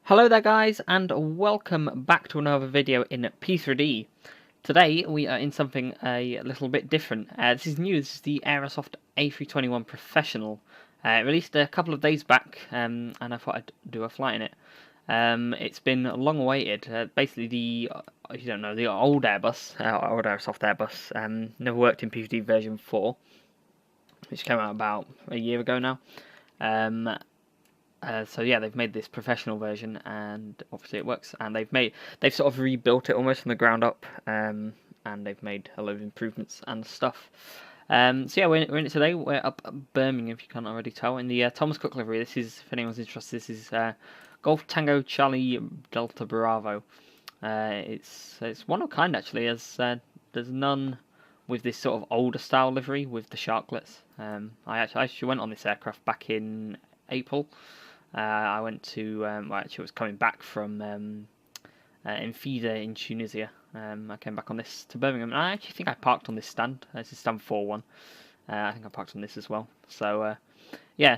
Hello there guys, and welcome back to another video in P3D. Today we are in something a little bit different. This is new, this is the Aerosoft A321 Professional. Released a couple of days back, and I thought I'd do a flight in it. It's been long awaited. Basically you don't know, the old Airbus, old Aerosoft Airbus, never worked in P3D version 4, which came out about a year ago now. So yeah, they've made this professional version, and obviously it works. And they've sort of rebuilt it almost from the ground up, and they've made a load of improvements and stuff. So yeah, we're in it today. We're up at Birmingham, if you can't already tell, in the Thomas Cook livery. This is, if anyone's interested, this is Golf Tango Charlie Delta Bravo. It's one of a kind actually, as there's none with this sort of older style livery with the sharklets. I actually went on this aircraft back in April. I went to, well, actually, I was coming back from Enfida in Tunisia. I came back on this to Birmingham, and I actually think I parked on this stand. This is stand 4-1. I think I parked on this as well. So, yeah.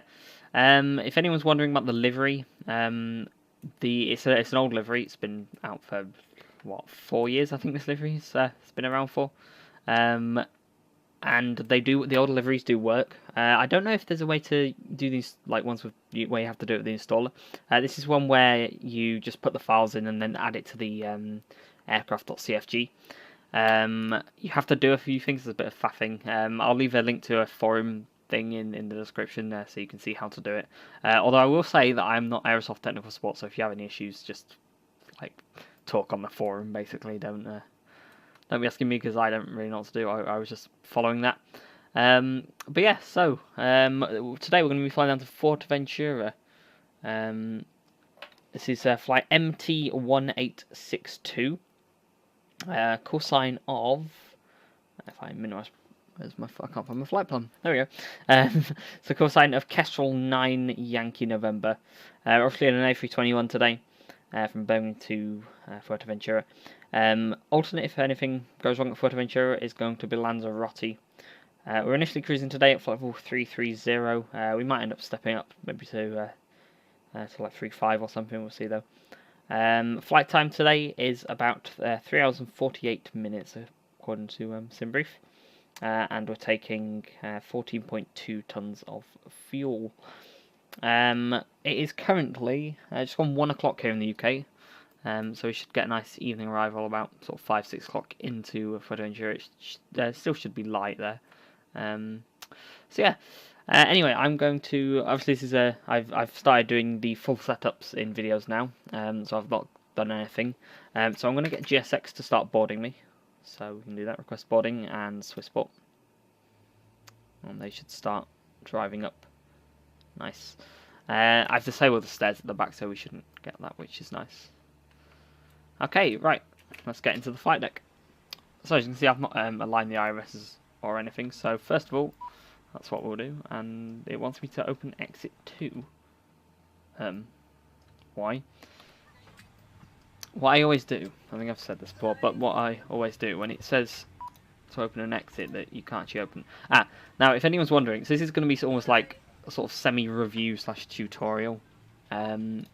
If anyone's wondering about the livery, it's an old livery. It's been out for, what, 4 years, I think this livery it's been around for. And the older liveries do work. I don't know if there's a way to do these like ones where you have to do it with the installer. This is one where you just put the files in and then add it to the aircraft.cfg. You have to do a few things. There's a bit of faffing. I'll leave a link to a forum thing in the description so you can see how to do it. Although I will say that I'm not Aerosoft technical support, so if you have any issues, just like talk on the forum. Basically, don't be asking me because I don't really know what to do. I was just following that. But yeah, so today we're going to be flying down to Fuerteventura. This is flight MT1862. Call sign of, if I minimize, I can't find my flight plan. There we go. So call sign of Kestrel 9 Yankee November. Obviously on an A321 today. From Birmingham to Fuerteventura. Alternate, if anything goes wrong at Fuerteventura, is going to be Lanzarote. We're initially cruising today at flight level 330. We might end up stepping up maybe to like 35 or something. We'll see though. Flight time today is about 3 hours and 48 minutes, according to SimBrief. And we're taking 14.2 tons of fuel. It is currently just gone 1 o'clock here in the UK, so we should get a nice evening arrival about sort of 5-6 o'clock into Fuerteventura. It still should be light there. So yeah. Anyway, I'm going to, obviously this is I've started doing the full setups in videos now, so I've not done anything. So I'm going to get GSX to start boarding me. So we can do that, request boarding and Swissport. And they should start driving up. Nice. I've disabled the stairs at the back, so we shouldn't get that, which is nice. Okay, right. Let's get into the flight deck. So as you can see, I've not aligned the IRSs or anything. So first of all, that's what we'll do. And it wants me to open exit 2. Why? What I always do, I think I've said this before, but what I always do when it says to open an exit that you can't actually open. Now if anyone's wondering, so this is going to be almost like a sort of semi-review / tutorial. If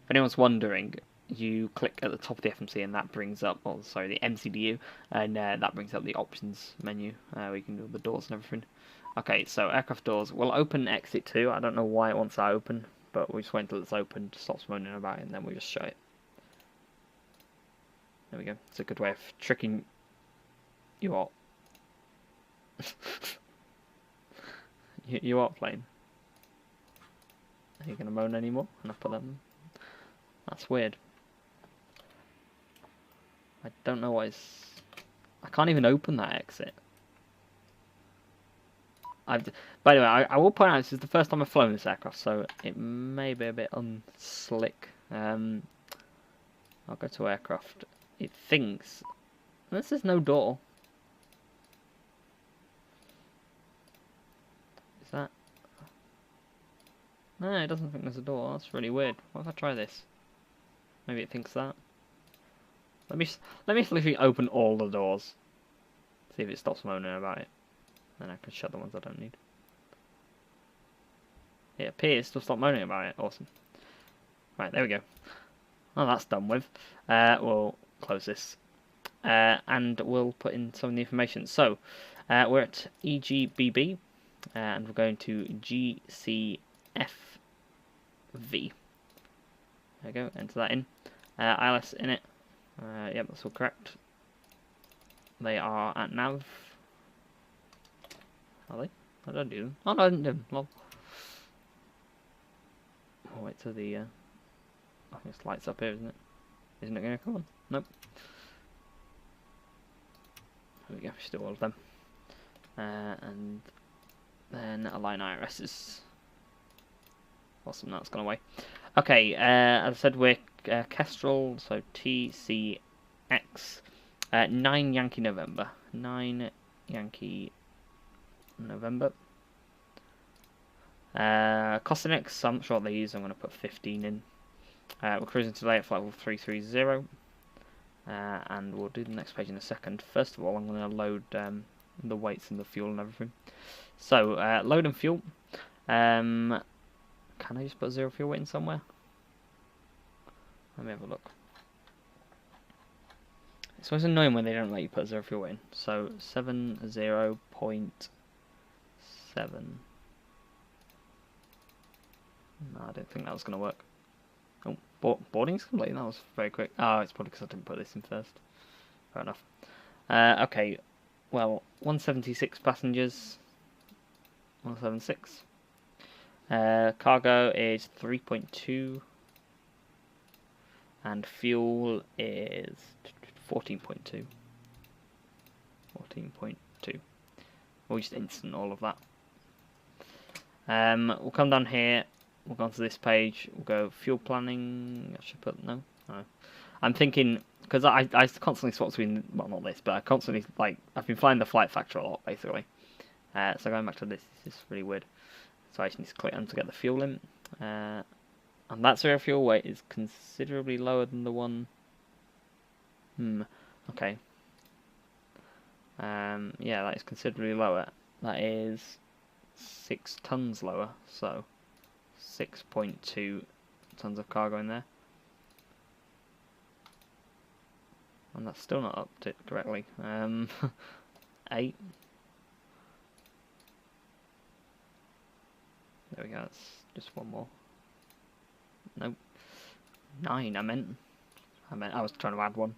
anyone's wondering, you click at the top of the FMC and that brings up, the MCDU, and that brings up the options menu where you can do the doors and everything. Okay, so aircraft doors. We'll open exit 2. I don't know why it wants that open, but we'll just wait until it's open, stops moaning about it, and then we'll just show it. There we go. It's a good way of tricking you all. You are playing. Are you going to moan anymore? And I've put them. That's weird. I don't know what is. I can't even open that exit. By the way, I will point out this is the first time I've flown this aircraft, so it may be a bit unslick. I'll go to aircraft. It thinks. This is no door. Is that? No, it doesn't think there's a door. That's really weird. What if I try this? Maybe it thinks that. Let me literally open all the doors. See if it stops moaning about it. Then I can shut the ones I don't need. It appears to stop moaning about it. Awesome. Right, there we go. Oh, that's done with. We'll close this. And we'll put in some of the information. So, we're at EGBB, and we're going to GCFV. There we go, enter that in. ILS in it. Yep, that's all correct. They are at nav. Are they? I don't do them. Oh, no, I didn't do them. Well, I'll wait till the. I think it's lights up here, isn't it? Isn't it going to come on? Nope. There we go, still all of them. And then align IRSs. Awesome, that's gone away. Okay, as I said, we're Kestrel, so TCX. 9 Yankee November. 9 Yankee November. Costinix, I'm not sure what they use, I'm going to put 15 in. We're cruising today at flight level 330. And we'll do the next page in a second. First of all, I'm going to load the weights and the fuel and everything. So, load and fuel. Can I just put 0 fuel weight in somewhere? Let me have a look. It's always annoying when they don't let you put 0 fuel weight in. So, 70.7. No, I don't think that was going to work. Oh, boarding's complete. That was very quick. Oh, it's probably because I didn't put this in first. Fair enough. Okay, well, 176 passengers. 176. Cargo is 3.2. And fuel is 14.2. 14.2. We'll just instant all of that. We'll come down here. We'll go onto this page. We'll go fuel planning. I should put no. I'm thinking because I constantly swap between. Well, not this, but I constantly I've been flying the flight factor a lot basically. So going back to this is really weird. So I just need to click on to get the fuel in. And that 0 fuel weight is considerably lower than the one. Okay. Yeah, that is considerably lower. That is 6 tons lower. So 6.2 tons of cargo in there. And that's still not upped it correctly. 8. There we go, that's just one more. Nope. 9, I meant I was trying to add one.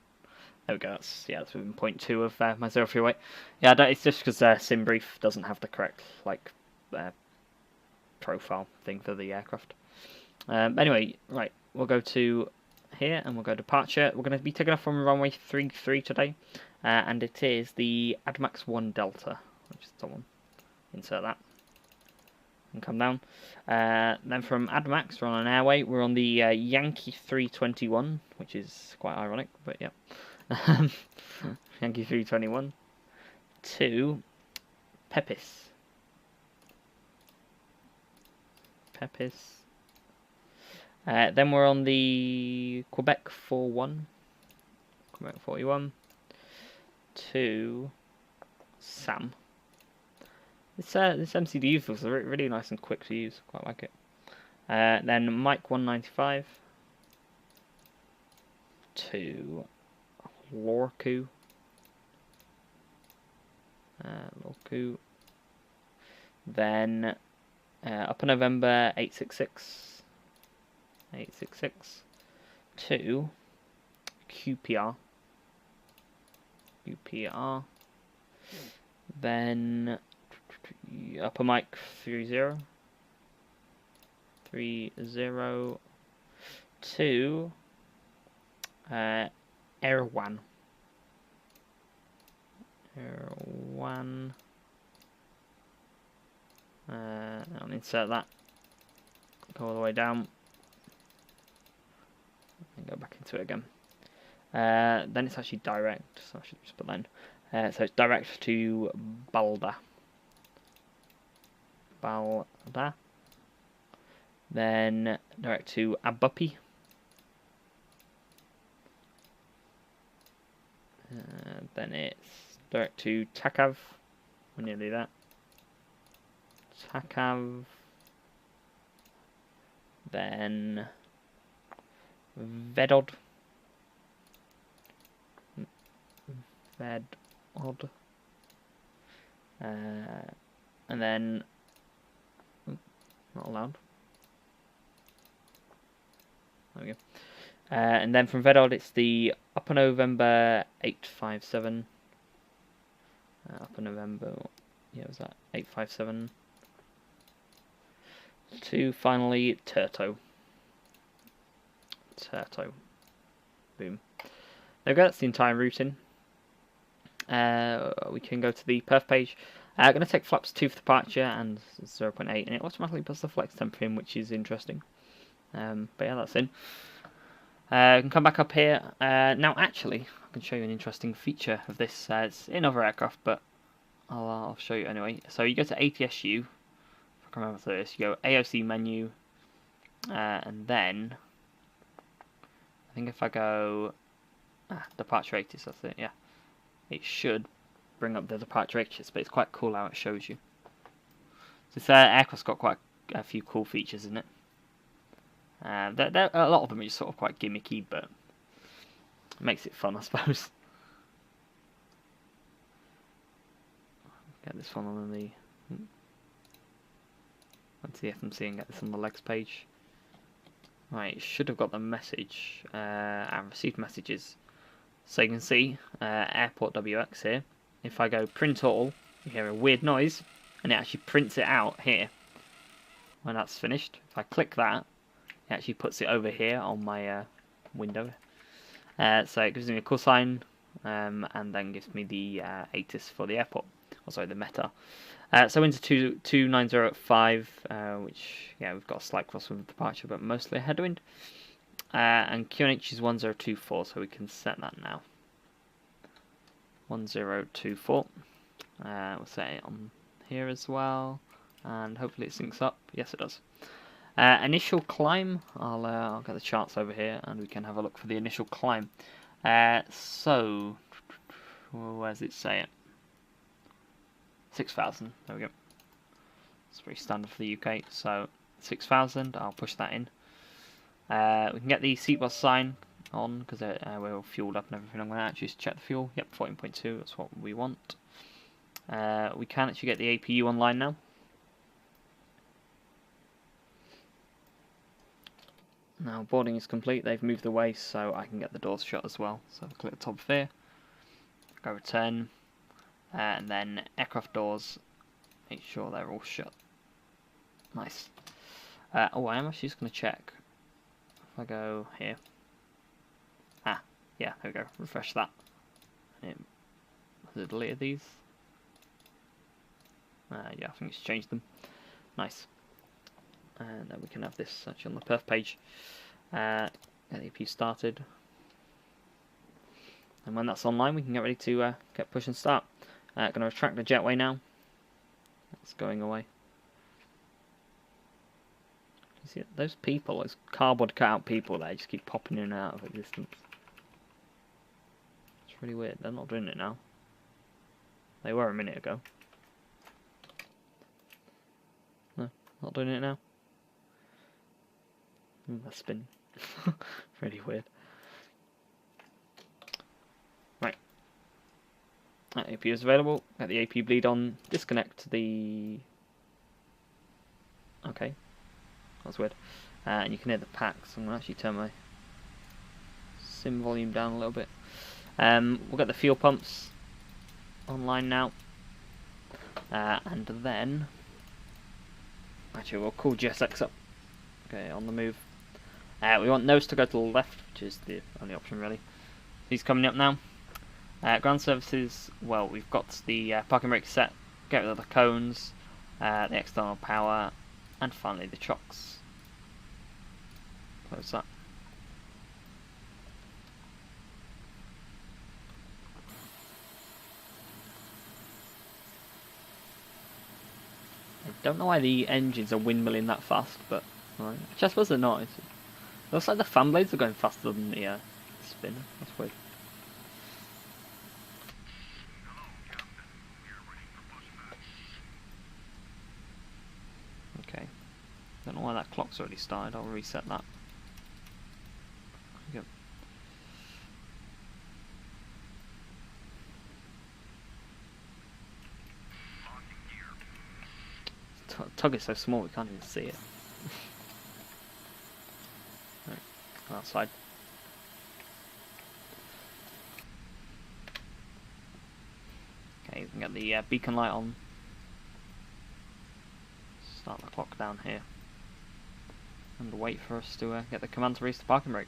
There we go, that's within 0.2 of my 0 fuel weight. Yeah, it's just because SimBrief doesn't have the correct, profile thing for the aircraft. Anyway, right, we'll go to here and we'll go departure. We're going to be taking off from runway 33 today, and it is the ADMAX 1 Delta, which is someone. Insert that and come down. Then from ADMAX, we're on an airway. We're on the Yankee 321, which is quite ironic, but yeah. Yankee 321 to Pepis. Then we're on the Quebec 41. Quebec 41 to Sam. This MCDU feels really nice and quick to use. Quite like it. Then Mike 195 to Lorku. Then Upper November 866 to QPR. Then Upper Mike 30 to Erwan. I'll insert that. Go all the way down. And go back into it again. Then it's actually direct, so I should just put that in. So it's direct to Balda. Then direct to Abupi. Then it's direct to Takav. We're nearly there. Takav. Then Vedod. Vedod. And then not allowed. There we go. And then from Vedod, it's the Upper November 857. Upper November, yeah, was that 857? To finally Turto. Boom. There we go. That's the entire routing. We can go to the perf page. Going to take flaps 2 for departure and 0.8, and it automatically puts the flex temp in, which is interesting. But yeah, that's in. You can come back up here. Now, actually, I can show you an interesting feature of this. It's in other aircraft, but I'll show you anyway. So you go to ATSU. If I can remember this, you go AOC menu, and then I think if I go departure radius, that's it. Yeah, it should bring up the departure radius, but it's quite cool how it shows you. This aircraft's got quite a few cool features in it. A lot of them are just sort of quite gimmicky, but it makes it fun, I suppose. Get this one on the onto the FMC and get this on the legs page. Right, it should have got the message and received messages. So you can see airport WX here. If I go print all, you hear a weird noise, and it actually prints it out here. When that's finished, if I click that, it actually puts it over here on my window. So it gives me a call sign, and then gives me the ATIS for the airport. Oh, sorry, the meta. So into 29085, which, yeah, we've got a slight crosswind departure, but mostly a headwind. And QNH is 1024, so we can set that now. 1024. We'll set it on here as well, and hopefully it syncs up. Yes, it does. Initial climb, I'll get the charts over here, and we can have a look for the initial climb. So, where does it say it? 6,000, there we go. It's pretty standard for the UK, so 6,000, I'll push that in. We can get the seatbelt sign on, because we're all fueled up and everything. I'm going to actually just check the fuel. Yep, 14.2, that's what we want. We can actually get the APU online now. Now boarding is complete, they've moved away, so I can get the doors shut as well. So I'll click the top of here, go return, and then aircraft doors, make sure they're all shut. Nice. Oh, I am actually just going to check. If I go here. Yeah, there we go, refresh that. Has it deleted these? Yeah, I think it's changed them. Nice. And then we can have this actually on the perf page. Get the AP started. And when that's online, we can get ready to get push and start. Going to retract the jetway now. That's going away. You see those people, those cardboard cutout people there, just keep popping in and out of existence. It's really weird. They're not doing it now. They were a minute ago. No, not doing it now. That's spinning. Really weird. Right. AP is available. Get the AP bleed on. Disconnect the. Okay. That's weird. And you can hear the packs. I'm going to actually turn my sim volume down a little bit. We'll get the fuel pumps online now. And then. Actually, we'll call GSX up. Okay, on the move. We want nose to go to the left, which is the only option really. He's coming up now. Ground services, well, we've got the parking brake set, get rid of the cones, the external power, and finally the chocks. Close that. I don't know why the engines are windmilling that fast, but right. I suppose they're not. It looks like the fan blades are going faster than the spinner. That's weird. Okay. Don't know why that clock's already started. I'll reset that. tug is so small we can't even see it. Right, outside. Okay, you can get the beacon light on. Start the clock down here. And wait for us to get the command to release the parking brake.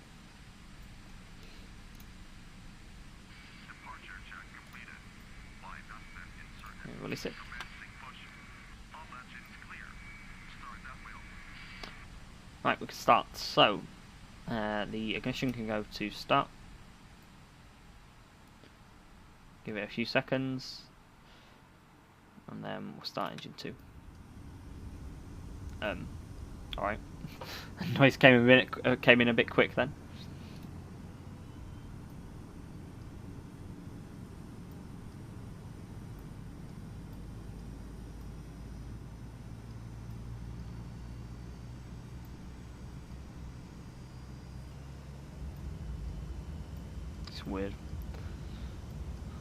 Okay, release it. Right, we can start. So, the ignition can go to start. Give it a few seconds, and then we'll start engine 2. Alright. Noise came in a bit quick then. It's weird.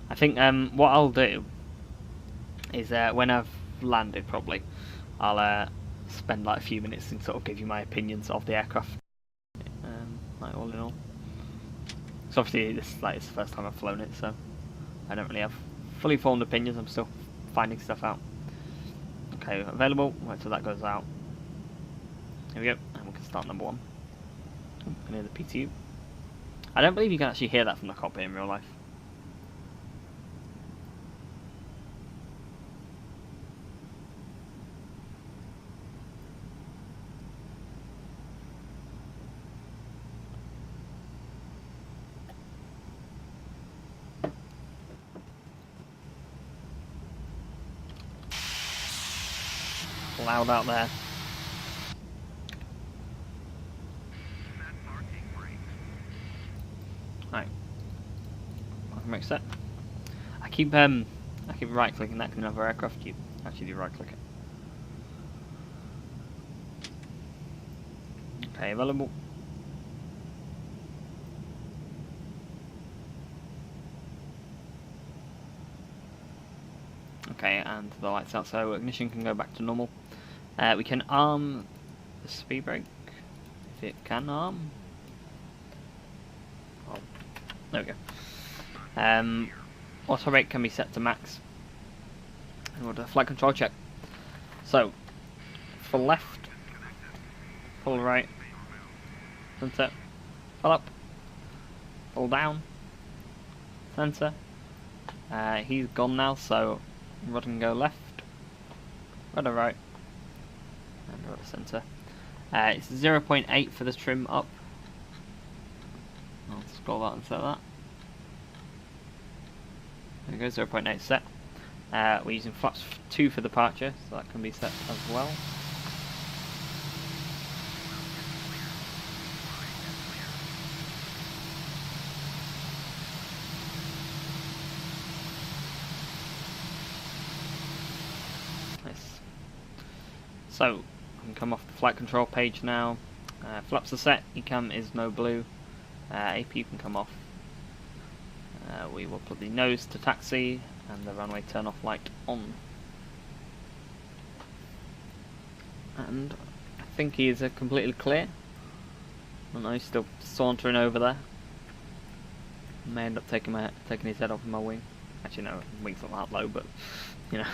I think what I'll do is when I've landed, probably I'll spend like a few minutes and sort of give you my opinions of the aircraft, like all in all. So obviously this is the first time I've flown it, so I don't really have fully formed opinions. I'm still finding stuff out. Okay, available. Wait till that goes out. Here we go, and we can start number 1. I can hear the PTU. I don't believe you can actually hear that from the cockpit in real life. Loud out there. Right. Welcome brake set. I keep right clicking that because in other aircraft you actually do right click it. Okay, available. Okay, and the lights out, so ignition can go back to normal. We can arm the speed brake, if it can arm. Oh, there we go. Auto brake can be set to max. And we'll do a flight control check. So, for left, pull right, center, pull up, pull down, center. He's gone now, so rudder can go left, rudder right, and rudder center. It's 0.8 for the trim up. I'll scroll that and set that. There we go, 0.8 set. We're using flaps 2 for departure, so that can be set as well. Nice. So, I can come off the flight control page now. Flaps are set, ECAM is no blue. AP can come off. We will put the nose to taxi and the runway turn off light on. And I think he is completely clear. I don't know, he's still sauntering over there. May end up taking his head off of my wing. Actually no, wing's not that low, but you know.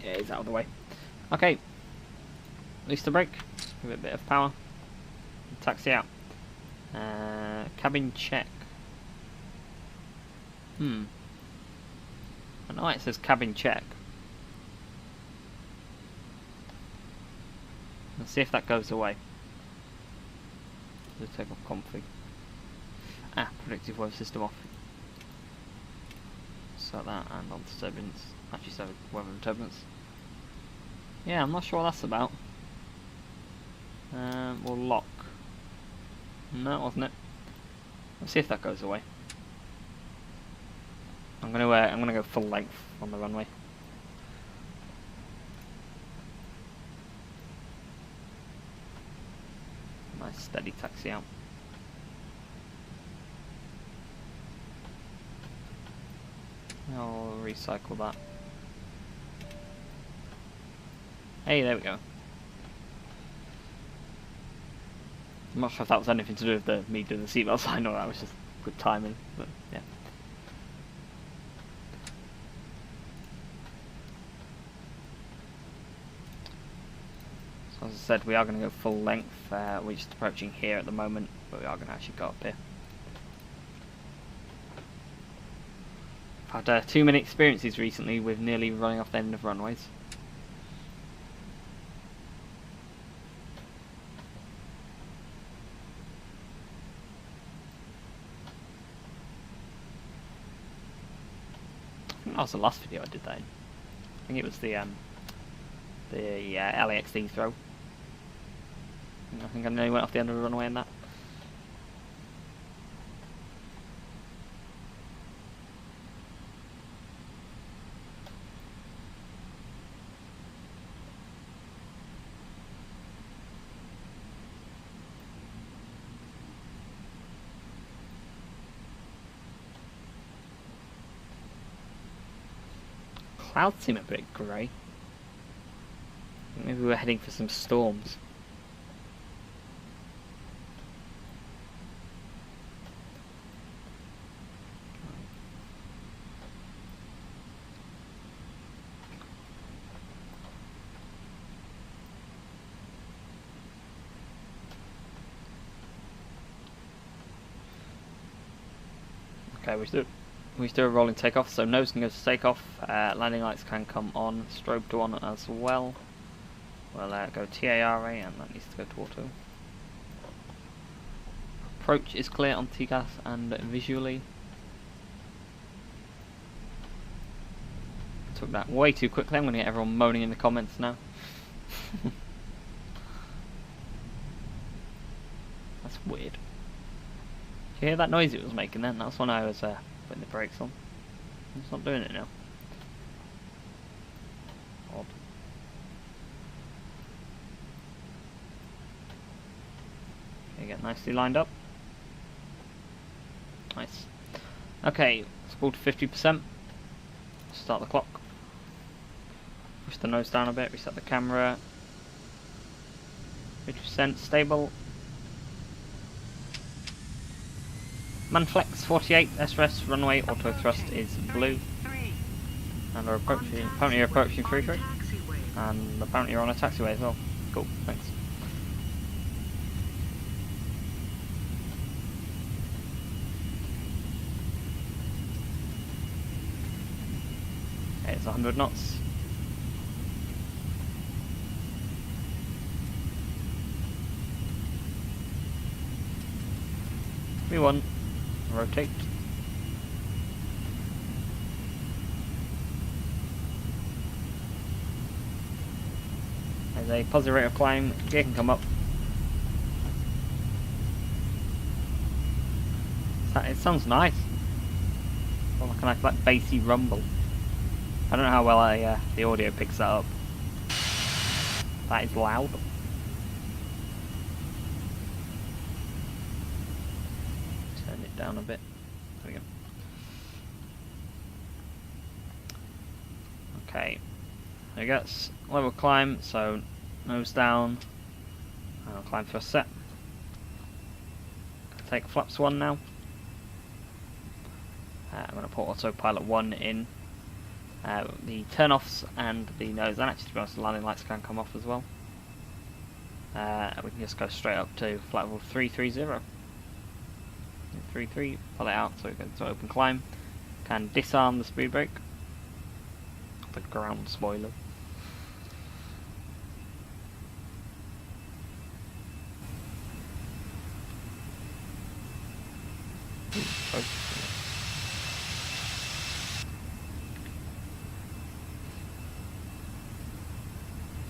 Yeah, he's out of the way. Okay. Release the brake. Give it a bit of power. Taxi out. Cabin check. I know it says cabin check. Let's see if that goes away. Just take off config. Predictive weather system off. Set that and on turbulence. Actually set weather and turbulence. Yeah, I'm not sure what that's about. We'll lock. No, it wasn't it. Let's see if that goes away. I'm gonna go full length on the runway. Nice steady taxi out. I'll recycle that. Hey, there we go. I'm not sure if that was anything to do with me doing the seatbelt sign or that was just good timing, but yeah. So as I said, we are going to go full length. We're just approaching here at the moment, but we are going to actually go up here. I've had too many experiences recently with nearly running off the end of runways. I think that was the last video I did that in. I think it was the LAX throw. I think I nearly went off the end of the runway in that. Clouds seem a bit grey. Maybe we're heading for some storms. Okay, we do a rolling takeoff, so nose can go to takeoff, landing lights can come on, strobe to on as well. We'll go TARA and that needs to go to auto. Approach is clear on TGAS and visually. Took that way too quickly, I'm going to get everyone moaning in the comments now. That's weird. Did you hear that noise it was making then? That's when I was putting the brakes on. It's not doing it now. Odd. Okay, get nicely lined up. Nice. Okay, let's go to 50%. Start the clock. Push the nose down a bit, reset the camera. 50% stable. Manflex 48 SRS runway auto thrust is blue. And we're approaching, apparently you're approaching 3-3. And apparently you're on a taxiway as well. Cool, thanks. Okay, it's 100 knots. V1. Rotate. There's a positive rate of climb. Gear can come up. It sounds nice. Well, like a nice, like bassy rumble. I don't know how well the audio picks that up. That is loud. Turn it down a bit. There we go. Okay. There we go. It's level climb, so nose down. I'll climb for a set. Take flaps 1 now. I'm going to put autopilot 1 in. The turn-offs and the nose, and actually to be honest the landing lights can come off as well. We can just go straight up to flight level 330. 3-3, pull it out so it goes to open climb. Can disarm the speed brake. The ground spoiler.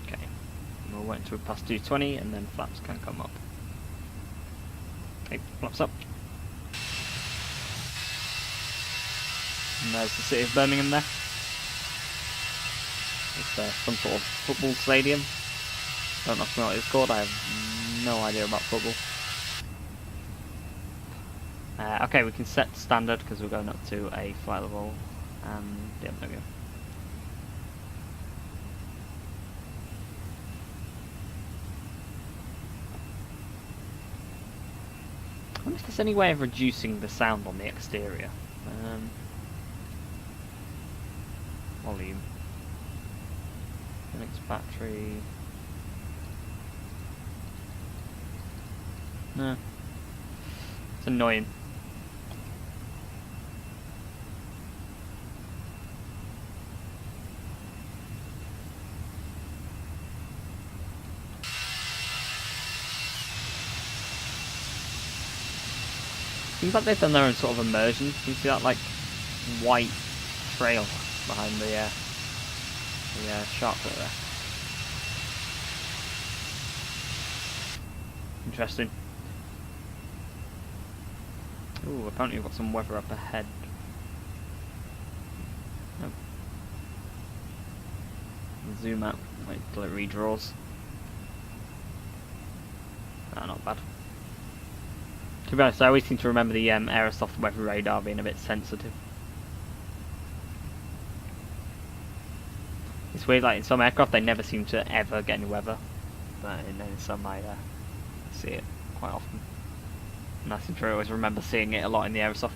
Okay, we'll wait until we pass 220 and then flaps can come up. Okay, flaps up. And there's the city of Birmingham there. It's some sort of football stadium. Don't know what it's called, I have no idea about football. Okay, we can set standard because we're going up to a flight level, and yeah, there we go. if there's any way of reducing the sound on the exterior. Volume. Linux battery. No. It's annoying. Seems like they've done their own sort of immersion. You see that like white trail behind the shark foot there. Interesting. Ooh, apparently we've got some weather up ahead. Nope. Zoom out, wait till it redraws. Ah, not bad. To be honest, I always seem to remember the Aerosoft weather radar being a bit sensitive. It's weird, like in some aircraft they never seem to ever get any weather, but in some I see it quite often. And I seem to always remember seeing it a lot in the Aerosoft.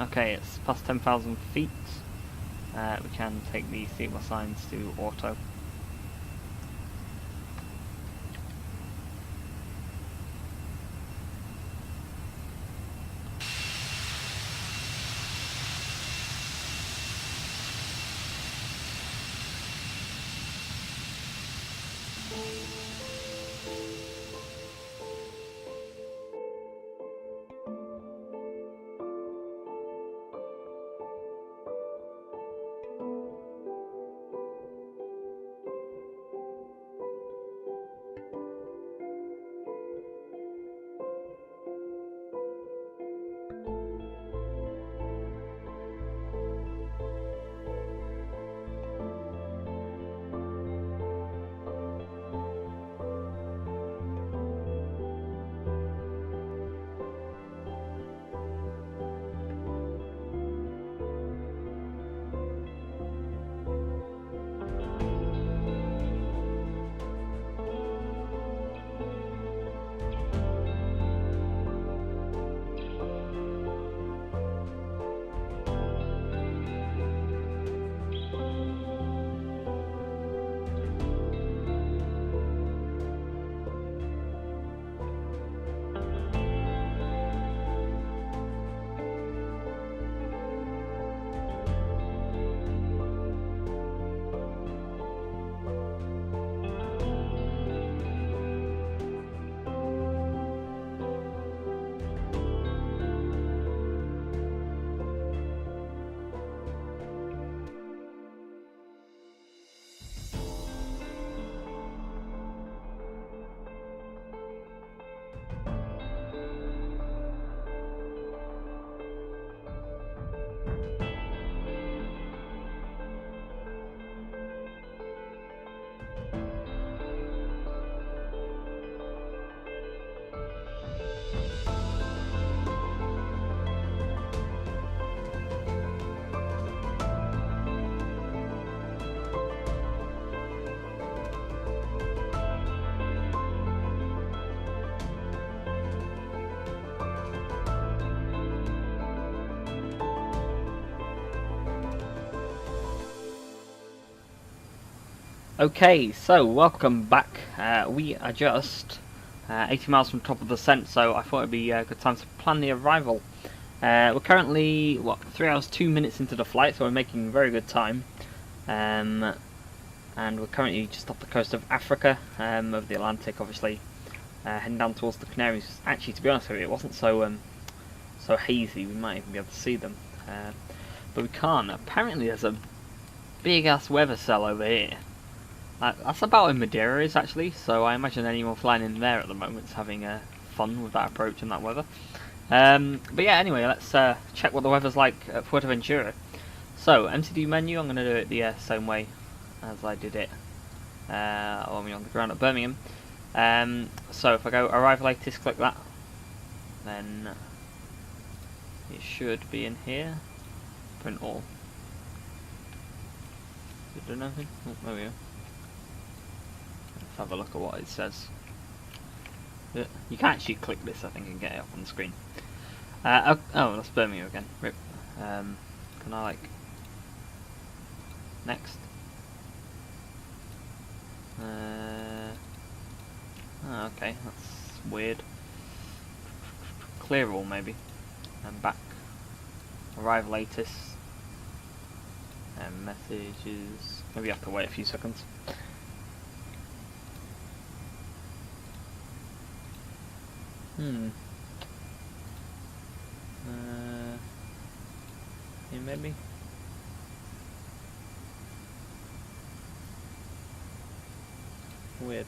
Okay, it's past 10,000 feet. We can take the signal signs to auto. Okay, so welcome back. We are just 80 miles from top of the descent, so I thought it'd be a good time to plan the arrival. We're currently, 3 hours 2 minutes into the flight, so we're making very good time. And we're currently just off the coast of Africa, of the Atlantic, obviously, heading down towards the Canaries. Actually, to be honest with you, it wasn't so hazy, we might even be able to see them. But we can't. Apparently there's a big ass weather cell over here. That's about in Madeira is actually, so I imagine anyone flying in there at the moment is having fun with that approach and that weather. But yeah, anyway, let's check what the weather's like at Fuerteventura. So, MCD menu, I'm going to do it the same way as I did it when we were on the ground at Birmingham. So if I go arrive latest, click that, then it should be in here. Print all. Is it doing anything? Oh, there we go. Let's have a look at what it says. You can actually click this, I think, and get it up on the screen. Oh, that's Birmingham again. Rip. Can I, like... Next? Oh, okay, that's weird. Clear all, maybe. And back. Arrive latest. And messages. Maybe you have to wait a few seconds. Yeah, maybe. Weird.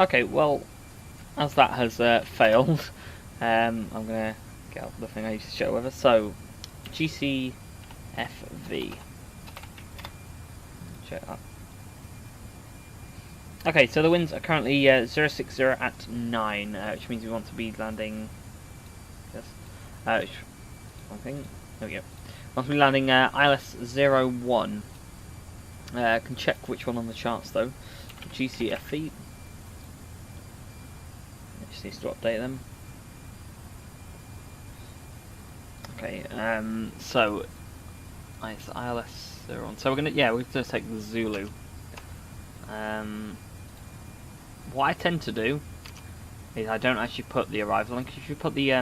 Okay, well, as that has failed, I'm gonna get out the thing I used to show with us. So, GCFV. Check that. Okay, so the winds are currently 060 at 9, which means we want to be landing. Yes. I think. There we go. Want to be landing ILS 01. Can check which one on the charts though. GCFV. It just needs to update them. Okay. So it's ILS 01. So we're gonna take the Zulu. What I tend to do is I don't actually put the arrival in, because if you put the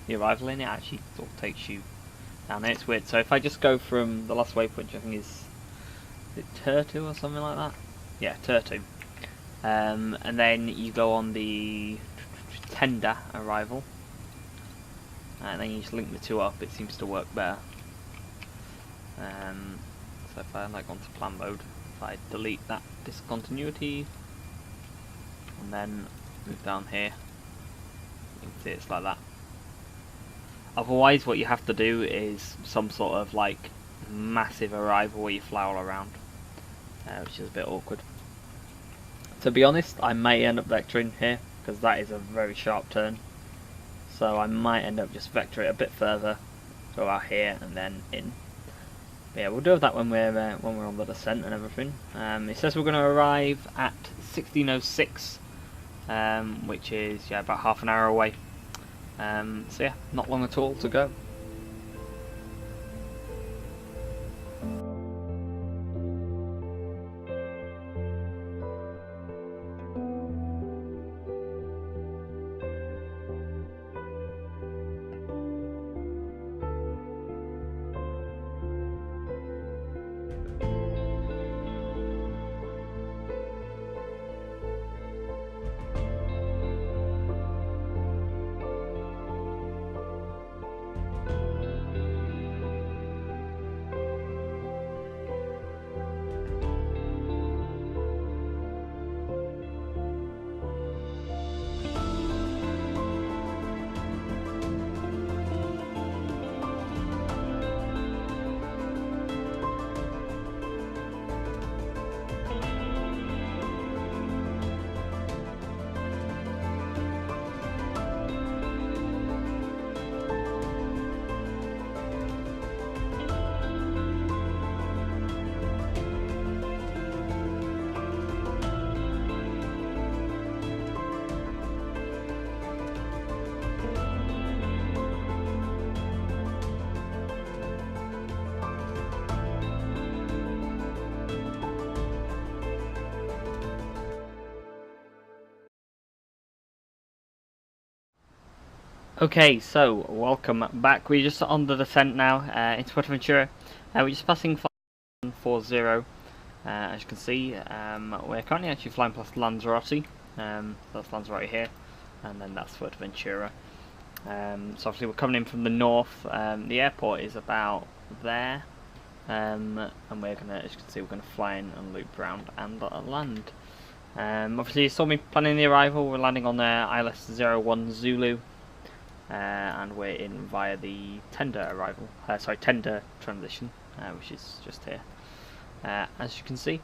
arrival in, it actually sort of takes you down there. It's weird. So if I just go from the last waypoint, which I think is it Turtu or something like that? Yeah, Turtu. And then you go on the tender arrival, and then you just link the two up. It seems to work better. So if I like onto plan mode, if I delete that discontinuity and then move down here, you can see it's like that. Otherwise, what you have to do is some sort of like massive arrival where you fly all around, which is a bit awkward. To be honest, I may end up vectoring here because that is a very sharp turn. So I might end up just vector it a bit further, go out here and then in. But yeah, we'll do that when we're on the descent and everything. It says we're going to arrive at 1606, which is about half an hour away. So yeah, not long at all to go. Okay, so welcome back. We're just on the descent now into Fuerteventura. We're just passing 540. As you can see, we're currently actually flying past Lanzarote. That's Lanzarote here, and then that's Fuerteventura. So obviously we're coming in from the north. The airport is about there, and we're gonna, as you can see, we're gonna fly in and loop around and land. Obviously, you saw me planning the arrival. We're landing on ILS 01 Zulu. And we're in via the tender arrival, tender transition, which is just here. As you can see,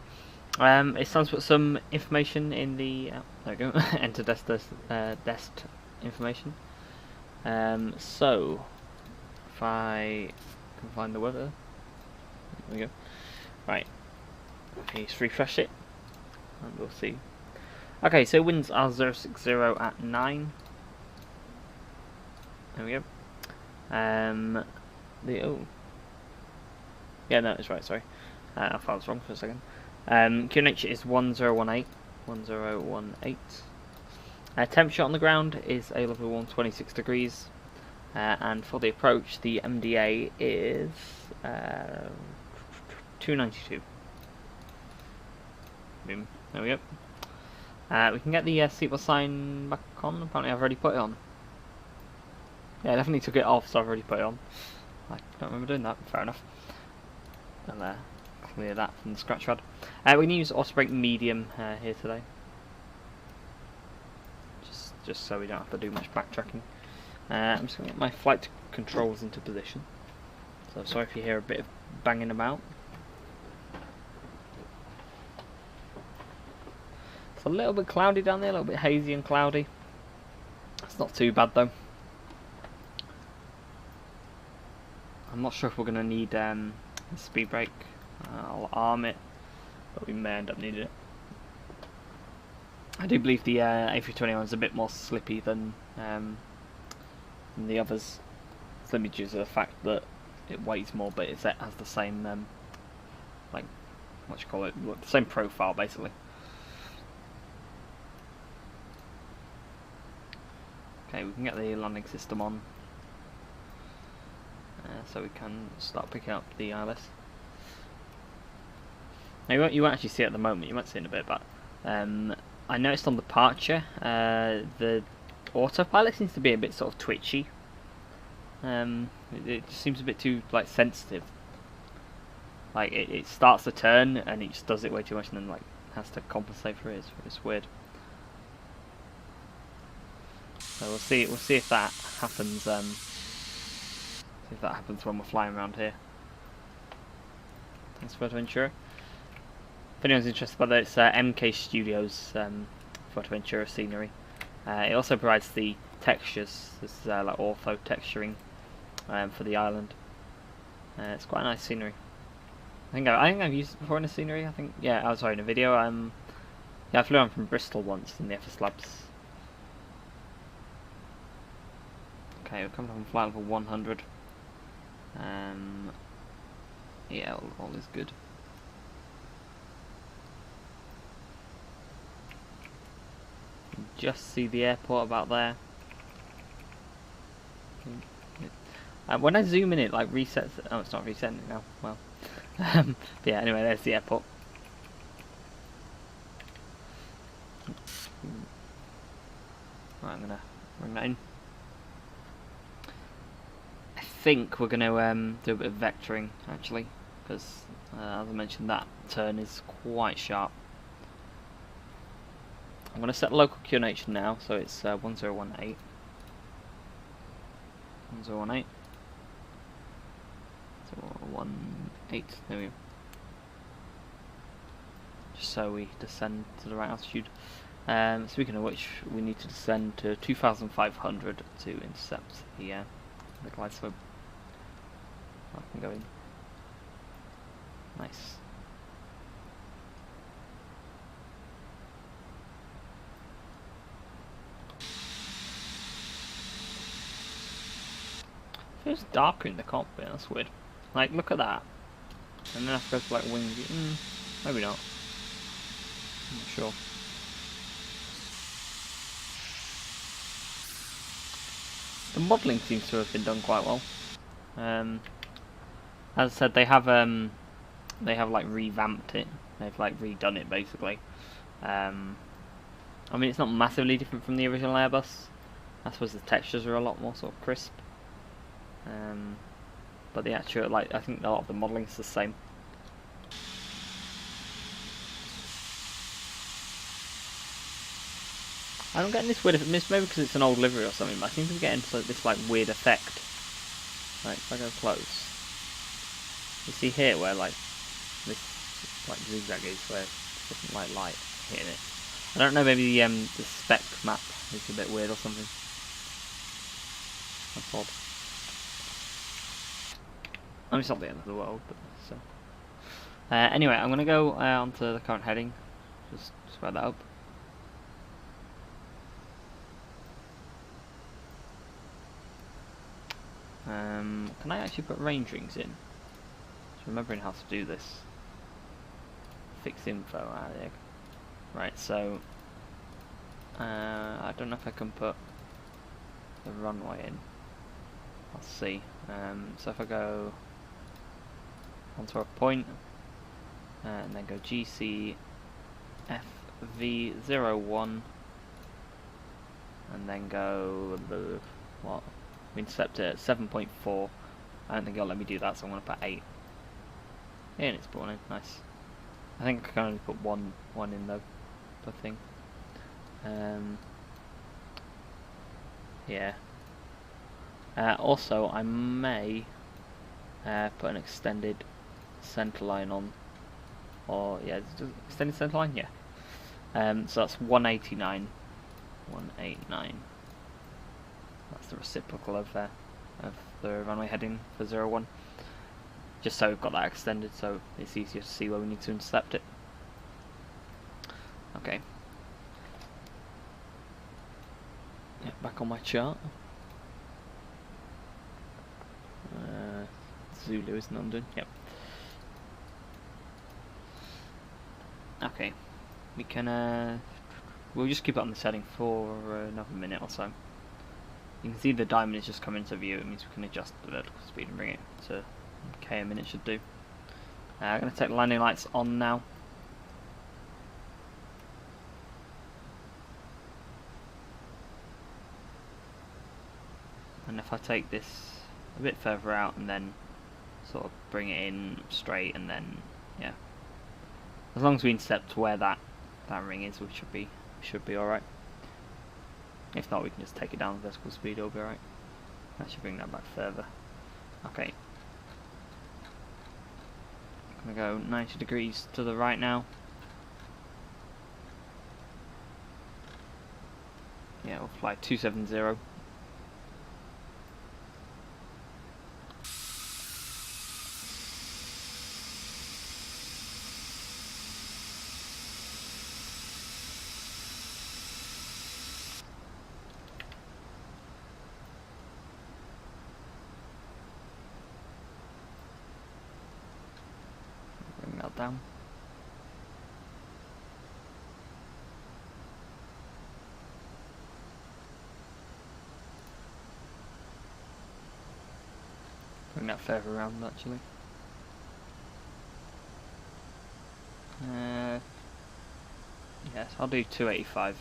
it stands to put some information in the there we go. Enter desk information. So if I can find the weather, there we go. Right, let's refresh it, and we'll see. Okay, so winds are 060 at 9. There we go. Yeah, no, it's right. Sorry, I thought I was wrong for a second. QNH is 1018. 1018. Temperature on the ground is a level 126 degrees, and for the approach, the MDA is 292. Boom. There we go. We can get the seatbelt sign back on. Apparently, I've already put it on. Yeah, I definitely took it off, so I've already put it on. I don't remember doing that. Fair enough. And clear that from the scratch pad. We can use auto brake medium here today, just so we don't have to do much backtracking. I'm just going to get my flight controls into position. So sorry if you hear a bit of banging about. It's a little bit cloudy down there, a little bit hazy and cloudy. It's not too bad though. I'm not sure if we're going to need a speed brake. I'll arm it, but we may end up needing it. I do believe the A321 is a bit more slippy than the others. Slippy due to the fact that it weighs more, but it has the same like, what you call it, the same profile basically. Okay, we can get the landing system on, so we can start picking up the ILS. Now you won't actually see it at the moment, you might see it in a bit, but I noticed on departure the autopilot seems to be a bit sort of twitchy. It just seems a bit too like sensitive. Like it starts to turn and it just does it way too much and then like has to compensate for it. It's weird. So we'll see if that happens. See if that happens when we're flying around here. Thanks for Fuerteventura. If anyone's interested by that, it's MK Studios Fuerteventura scenery. It also provides the textures. This is like ortho texturing for the island. It's quite a nice scenery. I think I've used it before in a scenery. I think in a video. Yeah, I flew on from Bristol once in the FS Labs. Okay, we're coming from flight level 100. Yeah, all is good. Just see the airport about there. When I zoom in, it like resets. Oh, it's not resetting it now. Well, but yeah. Anyway, there's the airport. Right, I'm gonna bring that in. I think we're gonna do a bit of vectoring actually, because as I mentioned, that turn is quite sharp. I'm going to set local QNH now, so it's 1018. 1018. 018. There we go. Just so we descend to the right altitude. Speaking of which, we need to descend to 2,500 to intercept the glide slope. I can go in. Nice. Feels darker in the cockpit, that's weird. Like, look at that. And then I suppose like wings. Maybe not. I'm not sure. The modelling seems to have been done quite well. As I said, they have like revamped it. They've like redone it basically. I mean, it's not massively different from the original Airbus. I suppose the textures are a lot more sort of crisp. But the actual, like, I think a lot of the modelling is the same. I don't get this weird, maybe because it's an old livery or something, but I seem to be getting this like weird effect. Like, if I go close, you see here where like this like zigzag is, where it's different like light hitting it. I don't know, maybe the spec map is a bit weird or something. That's odd. I mean, it's not the end of the world, but so. Anyway, I'm gonna go onto the current heading. Just spread that up. Can I actually put range rings in? Just remembering how to do this. Fix info. There. Right, so I don't know if I can put the runway in. I'll see. So if I go onto a point and then go GC FV01 and then go what? We intercept it at 7.4. I don't think it'll let me do that, so I'm going to put 8. Yeah, and it's spawning. Nice. I think I can only put one in though, I think. Yeah. Also, I may put an extended centerline on, or yeah, extended centerline, yeah. So that's 189. 189. That's the reciprocal of the runway heading for 01. Just so we've got that extended, so it's easier to see where we need to intercept it. Okay. Yeah, back on my chart. Zulu is London. Yep. Okay. We can. We'll just keep it on the setting for another minute or so. You can see the diamond is just coming into view. It means we can adjust the vertical speed and bring it to K a minute should do. I'm going to take the landing lights on now. And if I take this a bit further out and then sort of bring it in straight, and then yeah, as long as we intercept where that ring is, we should be all right. If not, we can just take it down to vertical speed. It'll be all right. That should bring that back further. Okay. I'm gonna go 90 degrees to the right now. Yeah, we'll fly 270. Bring that down. Bring that further around actually. Yes, I'll do 285.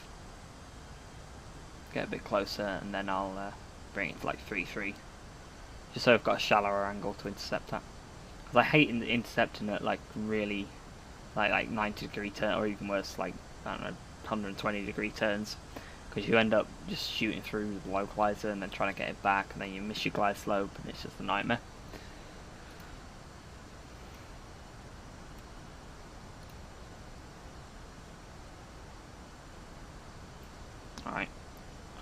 Get a bit closer, and then I'll bring it to like 3.3, just so I've got a shallower angle to intercept that. Because I hate intercepting at like really like 90 degree turn, or even worse, like I don't know, 120 degree turns, because you end up just shooting through the localizer and then trying to get it back, and then you miss your glide slope, and it's just a nightmare. Alright,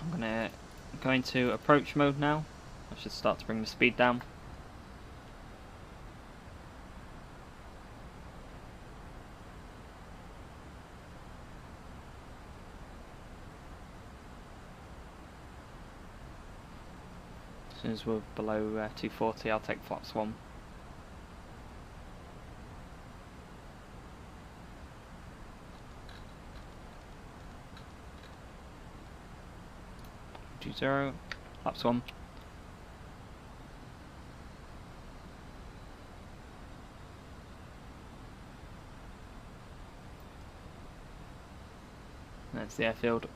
I'm gonna go into approach mode now. I should start to bring the speed down. As soon as we're below 240, I'll take flaps 1. Zero, flaps 1. That's the airfield.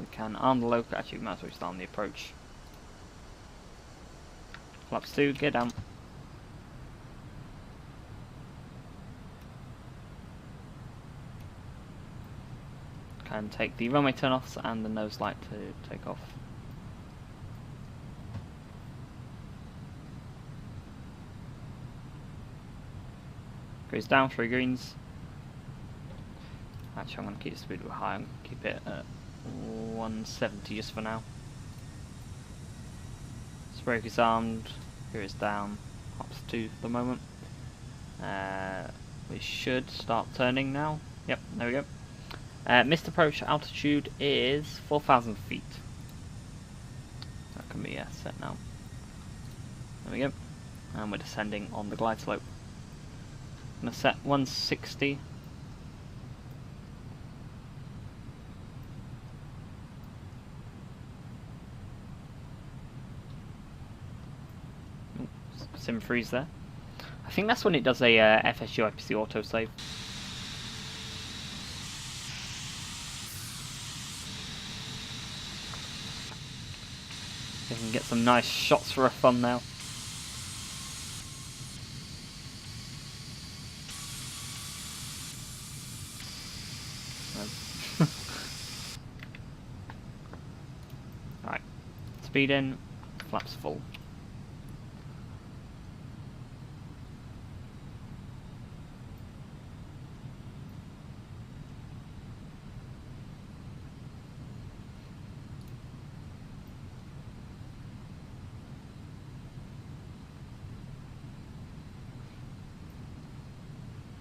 We can arm the local. Actually, we might as well start on the approach. Flaps 2, get down. Can take the runway turn-offs and the nose light to take off. Goes down, 3 greens. Actually, I'm going to keep the speed high. I'm going to keep it at 170 just for now. brake is armed, gear is down, hops 2 for the moment. We should start turning now. Yep, there we go. Missed approach altitude is 4,000 feet. That can be set now. There we go. And we're descending on the glide slope. I'm going to set 160. Sim freeze there. I think that's when it does a FSU IPC autosave. You can get some nice shots for a thumbnail. Alright, speed in, flaps full.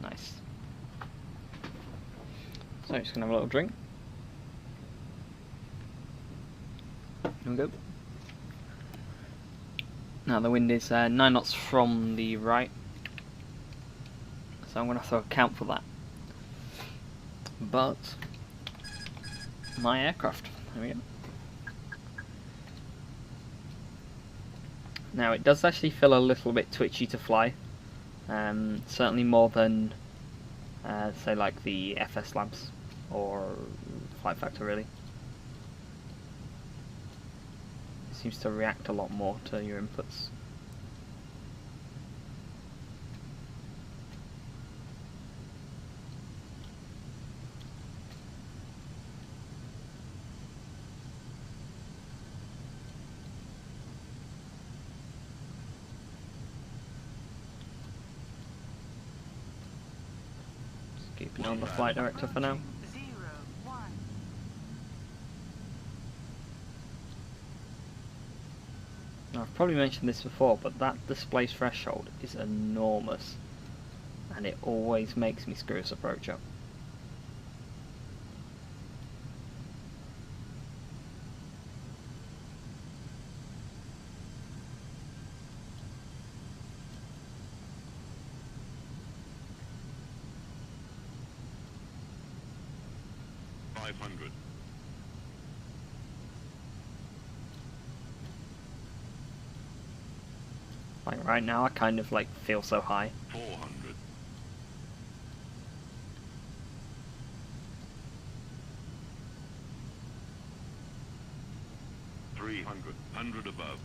Nice. So just gonna have a little drink. There we go. Now the wind is 9 knots from the right, so I'm gonna throw a count for that. But my aircraft. There we go. Now it does actually feel a little bit twitchy to fly. Certainly more than say like the FS Labs or Flight Factor really. It seems to react a lot more to your inputs. Keeping on the flight director for now. Now, I've probably mentioned this before, but that display threshold is enormous, and it always makes me screw this approach up. Like right now I kind of like feel so high. 400. 300. 100 above.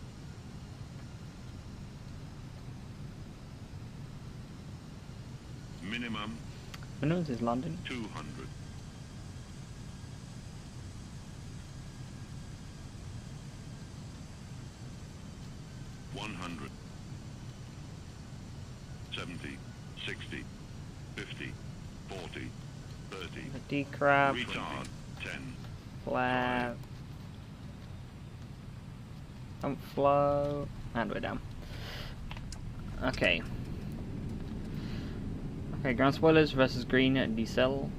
Minimum. Minimum is landing. 200. 100. 70, 60, 50, 40, 30. The decrab. Retard. 10. Flap. Don't flow. And we're down. Okay. Okay, ground spoilers versus green at decel.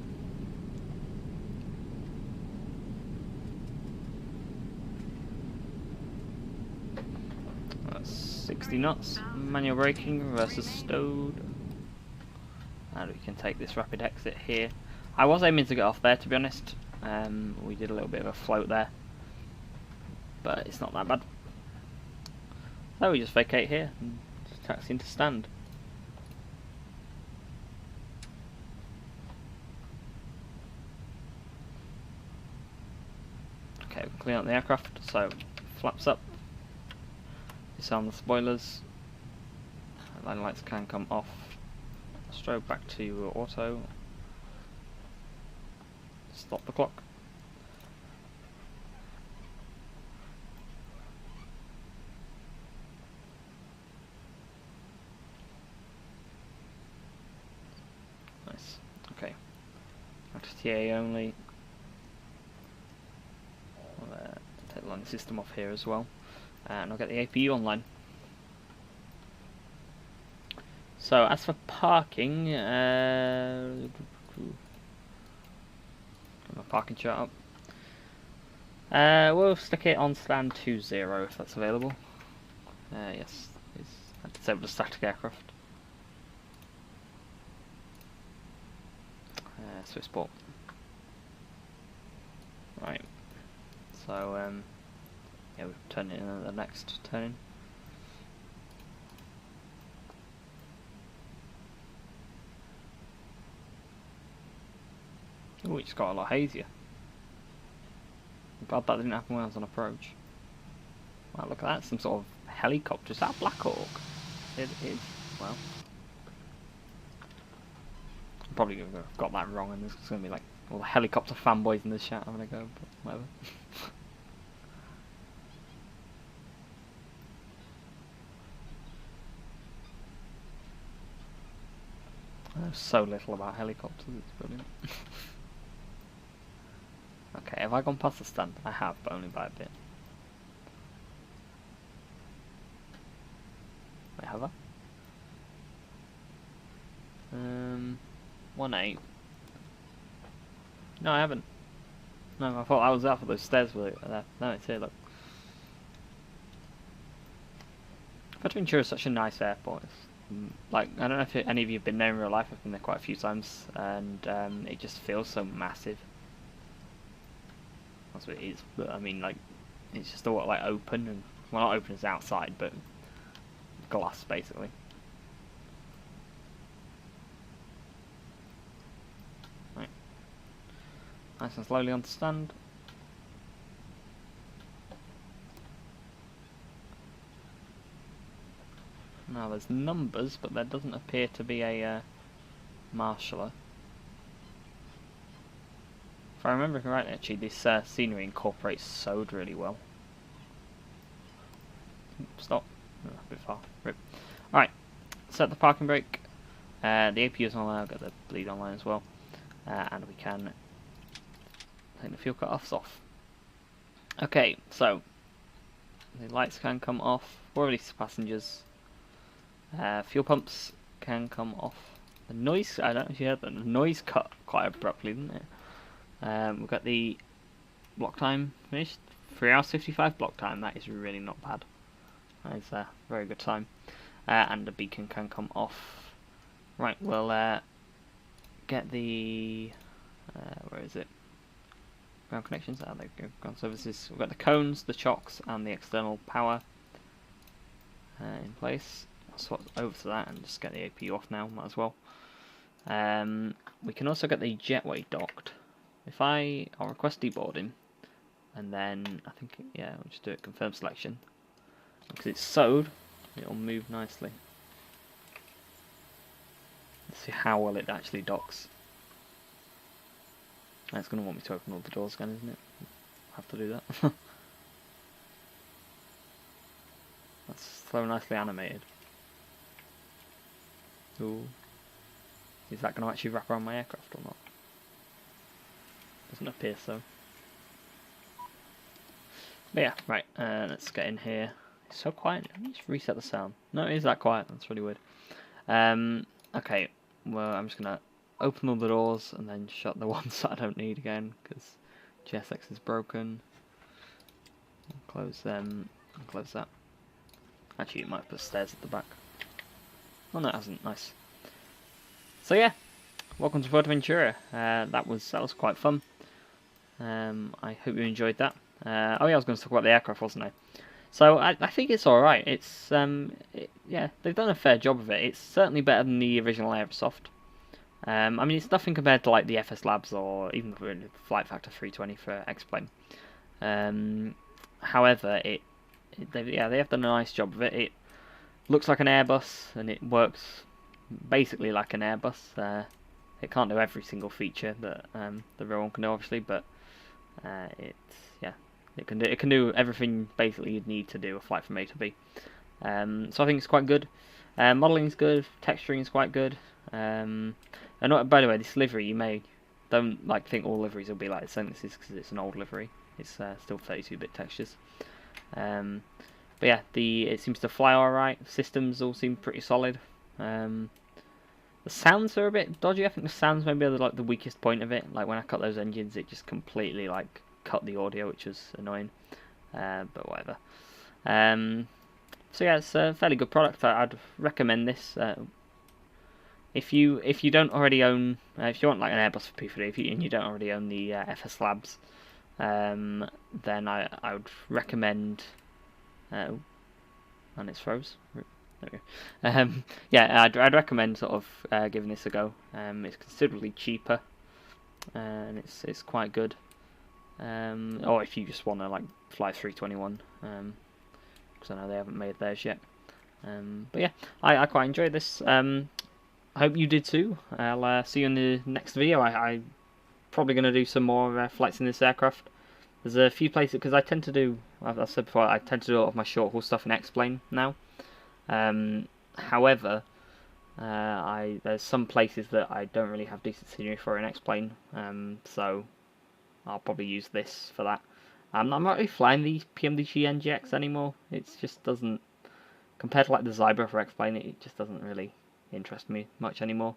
That's 60 knots. Manual braking versus stowed. And we can take this rapid exit here. I was aiming to get off there, to be honest. We did a little bit of a float there, but it's not that bad. So we just vacate here and just taxi into stand. Okay, we clean out the aircraft, so flaps up, disarm the spoilers, line lights can come off, strobe back to auto, stop the clock. Nice, okay, TA only. Take the line system off here as well. and I'll get the APU online. So as for parking, get my parking chart up. We'll stick it on stand 20 if that's available. Yes, I disabled the static aircraft. Swissport. Right. So yeah, we'll turn it in at the next turn. Oh, it's got a lot hazier. God, that didn't happen when I was on approach. Wow, look at that, some sort of helicopter. Is that a Black Hawk? It is. Well, I'm probably going to have got that wrong, and there's going to be like all the helicopter fanboys in the chat having a go, but whatever. I know so little about helicopters, it's brilliant. Okay, have I gone past the stand? I have, but only by a bit. Wait, have I? 1-8. No, I haven't. No, I thought I was out for those stairs with it there. No, it's here, look. Fuerteventura is such a nice airport. Like, I don't know if any of you have been there in real life. I've been there quite a few times, and it just feels so massive. That's what it is. But I mean, like, it's just all like open, and well, not open as outside, but glass basically. Right, nice and slowly on the stand. Now there's numbers, but there doesn't appear to be a marshaller. If I remember correctly, actually, this scenery incorporates SOD really well. Stop. Oh, a bit far. Rip. Alright, set the parking brake. The APU is online, I'll get the bleed online as well. And we can take the fuel cut-offs off. Okay, so the lights can come off for release passengers. Fuel pumps can come off. The noise, I don't know if you heard that, the noise cut quite abruptly, didn't it? We've got the block time finished. 3 hours 55 block time, that is really not bad. That is a very good time. And the beacon can come off. Right, we'll get the... where is it? Ground connections, there we go. Ground services. We've got the cones, the chocks, and the external power in place. I'll swap over to that and just get the APU off now, might as well. We can also get the jetway docked. If I'll request deboarding, and then I think, yeah, we'll just do it confirm selection. Because it's sewed, it'll move nicely. Let's see how well it actually docks. It's going to want me to open all the doors again, isn't it? I'll have to do that. That's so nicely animated. Ooh. Is that going to actually wrap around my aircraft or not? Doesn't appear so. But yeah, right, let's get in here. It's so quiet. Let me just reset the sound. No, it is that quiet. That's really weird. Okay, well, I'm just going to open all the doors and then shut the ones that I don't need again, because GSX is broken. Close them, and close that. Actually, it might put stairs at the back. Oh no, it hasn't. Nice. So yeah, welcome to Fuerteventura. That was quite fun. I hope you enjoyed that. Oh yeah, I was going to talk about the aircraft, wasn't I? So I think it's all right. It's yeah, they've done a fair job of it. It's certainly better than the original Aerosoft. I mean, it's nothing compared to like the FS Labs or even the Flight Factor 320 for X-Plane. However, they have done a nice job of it. It looks like an Airbus and it works basically like an Airbus. It can't do every single feature that the real one can do, obviously, but it can do everything basically you'd need to do a flight from A to B. So I think it's quite good. Modelling is good, texturing is quite good. And by the way, this livery, you don't think all liveries will be like this. This is because it's an old livery. It's still 32-bit textures. But yeah, it seems to fly alright. Systems all seem pretty solid. The sounds are a bit dodgy. I think the sounds maybe are like the weakest point of it. Like when I cut those engines, it just completely like cut the audio, which was annoying. But whatever. So yeah, it's a fairly good product. I'd recommend this. If you don't already own, if you want like an Airbus for P3D, and you don't already own the FS Labs, then I would recommend. And it's froze. There we go. Yeah, I'd recommend sort of giving this a go. It's considerably cheaper, and it's quite good. Or if you just want to like fly 321, because I know they haven't made theirs yet. But yeah, I quite enjoyed this. I hope you did too. I'll see you in the next video. I'm probably going to do some more flights in this aircraft. There's a few places, because I tend to do, I've said before, I tend to do a lot of my short haul stuff in X-Plane now. However, there's some places that I don't really have decent scenery for in X-Plane, so I'll probably use this for that. I'm not really flying the PMDG NGX anymore. It just doesn't, compared to like the Zybra for X-Plane, it just doesn't really interest me much anymore.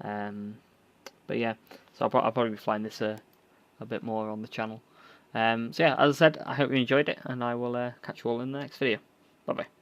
But yeah, so I'll probably be flying this a bit more on the channel. So yeah, as I said, I hope you enjoyed it, and I will catch you all in the next video. Bye bye.